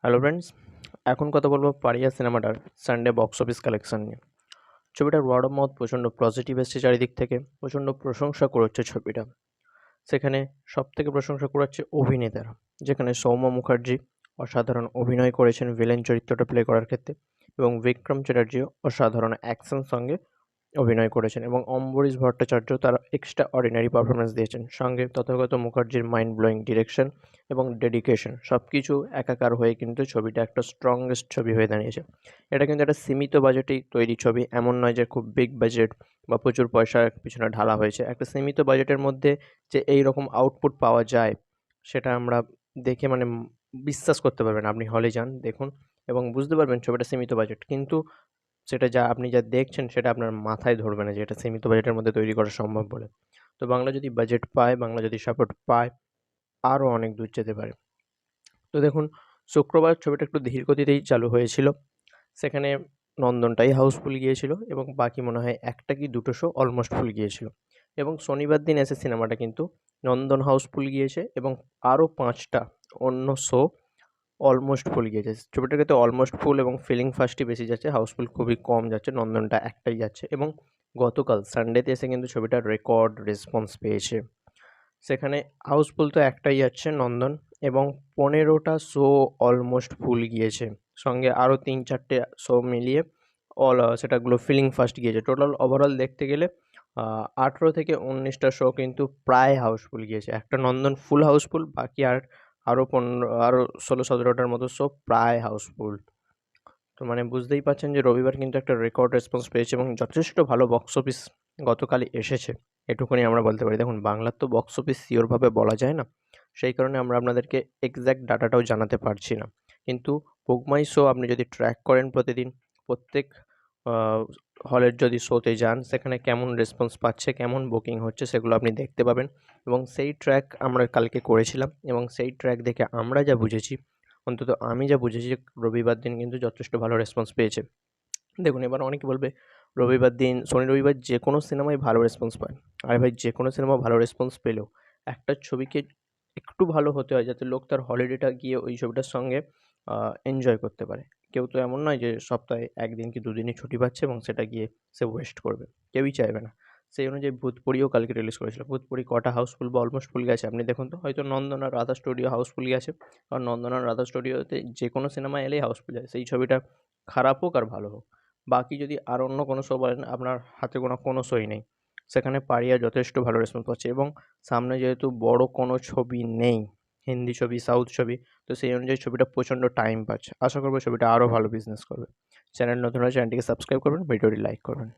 Hello friends, এখন কথা বলবো পারিয়া সিনেমাটার সানডে বক্স অফিস কালেকশন নিয়ে। ছবিটার ওয়ার্ড অফ মাউথ প্রচণ্ড পজিটিভ এসছে চারিদিক থেকে, প্রচণ্ড প্রশংসা কুড়াচ্ছে ছবিটা। সেখানে সবথেকে প্রশংসা কুড়াচ্ছে অভিনেতারা, যেখানে সৌম্য মুখার্জি অসাধারণ অভিনয় করেছেন ভিলেন চরিত্রটা প্লে করার ক্ষেত্রে, এবং বিক্রম চ্যাটার্জিও অসাধারণ অ্যাকশন সঙ্গে অভিনয় করেছেন, এবং অম্বরীশ ভট্টাচার্য তার এক্সট্রা অর্ডিনারি পারফরমেন্স দিয়েছেন। সঙ্গে তথাগত মুখার্জির মাইন্ড ব্লোয়িং ডিরেকশন এবং ডেডিকেশন সবকিছু একাকার হয়ে কিন্তু ছবিটা একটা স্ট্রংগেস্ট ছবি হয়ে দাঁড়িয়েছে। এটা কিন্তু একটা সীমিত বাজেটেই তৈরি ছবি, এমন নয় যে খুব বিগ বাজেট বা প্রচুর পয়সার পিছনে ঢালা হয়েছে। একটা সীমিত বাজেটের মধ্যে যে এই রকম আউটপুট পাওয়া যায়, সেটা আমরা দেখে বিশ্বাস করতে পারবেন। আপনি হলে যান, দেখুন এবং বুঝতে পারবেন ছবিটা সীমিত বাজেট। কিন্তু সেটা আপনি যা দেখছেন সেটা আপনার মাথায় ধরবে না যে এটা সীমিত বাজেটের মধ্যে তৈরি করা সম্ভব বলে। তো বাংলা যদি বাজেট পায়, বাংলা যদি সাপোর্ট পায়, আরও অনেক দূর যেতে পারে। তো দেখুন, শুক্রবার ছবিটা একটু ধীর গতিতেই চালু হয়েছিল। সেখানে নন্দনটাই হাউসফুল গিয়েছিল, এবং বাকি মনে হয় একটা কি দুটো শো অলমোস্ট ফুল গিয়েছিল। এবং শনিবার দিন এসে সিনেমাটা কিন্তু নন্দন হাউসফুল গিয়েছে, এবং আরও ৫টা অন্য শো অলমোস্ট ফুল গিয়েছে। ছবিটার ক্ষেত্রে অলমোস্ট ফুল এবং ফিলিং ফার্স্টই বেশি যাচ্ছে, হাউসফুল খুবই কম যাচ্ছে, নন্দনটা একটাই যাচ্ছে। এবং গতকাল সানডেতে এসে কিন্তু ছবিটা রেকর্ড রেসপন্স পেয়েছে। সেখানে হাউসফুল তো একটাই যাচ্ছে, নন্দন, এবং ১৫টা শো অলমোস্ট ফুল গিয়েছে। সঙ্গে আরও ৩-৪টে শো মিলিয়ে সেটাগুলো ফিলিং ফার্স্ট গিয়েছে। টোটাল ওভারঅল দেখতে গেলে ১৮ থেকে ১৯টা শো কিন্তু প্রায় হাউসফুল গিয়েছে। একটা নন্দন ফুল হাউসফুল, বাকি আরও ১৬-১৭টার মতো শো প্রায় হাউসফুল। তো বুঝতেই পারছেন যে রবিবার কিন্তু একটা রেকর্ড রেসপন্স পেয়েছে, এবং যথেষ্ট ভালো বক্স অফিস গতকালই এসেছে। এটুকুনি আমরা বলতে পারি। দেখুন, বাংলার তো বক্স অফিস সিওরভাবে বলা যায় না। সেই কারণে আমরা আপনাদেরকে এক্সাক্ট ডাটাটাও জানাতে পারছি না। কিন্তু বুকমাই শো আপনি যদি ট্র্যাক করেন প্রতিদিন, প্রত্যেক আ হলের যদি শোতে যান, সেখানে কেমন রেসপন্স পাচ্ছে, কেমন বুকিং হচ্ছে, সেগুলো আপনি দেখতে পাবেন। এবং সেই ট্র্যাক আমরা কালকে করেছিলাম, এবং সেই ট্র্যাক দেখে আমরা যা বুঝেছি, অন্তত আমি যা বুঝেছি, যে রবিবার দিন কিন্তু যথেষ্ট ভালো রেসপন্স পেয়েছে। দেখুন, এবার অনেকে বলবে রবিবার দিন, শনি রবিবার যেকোনো সিনেমাই ভালো রেসপন্স পায়। আরে ভাই, যেকোনো সিনেমা ভালো রেসপন্স পেলেও একটা ছবিকে একটু ভালো হতে হয় যাতে লোক তার হলিডেটা গিয়ে ওই ছবিটার সঙ্গে এনজয় করতে পারে। কেউ তো এমন নয় যে সপ্তাহে ১ দিন কি ২ দিনই ছুটি পাচ্ছে এবং সেটা গিয়ে সে ওয়েস্ট করবে। কেউই চাইবে না। সেই অনুযায়ী ভূতপুরিও কালকে রিলিজ করেছিল। ভূতপুরি কটা হাউসফুল বা অলমোস্ট ফুল গেছে আপনি দেখুন তো। হয়তো নন্দন আর রাধা স্টুডিও হাউসফুল গেছে। কারণ নন্দন আর রাধা স্টুডিওতে যেকোনো সিনেমা এলেই হাউসফুল যায়। সেই ছবিটা খারাপ হোক আর ভালো হোক। বাকি যদি আর অন্য কোনো শো বলেন, আপনার হাতে গোনা কোনো শোই নেই। সেখানে পারিয়া যথেষ্ট ভালো রেসপন্স পাচ্ছে, এবং সামনে যেহেতু বড় কোনো ছবি নেই, হিন্দি ছবি, সাউথ ছবি, তো সেই অনুযায়ী ছবিটা প্রচণ্ড টাইম পাচ্ছে। আশা করব ছবিটা আরও ভালো বিজনেস করবে। চ্যানেল নতুন হলে চ্যানেলটিকে সাবস্ক্রাইব করবেন, ভিডিওটি লাইক করবেন।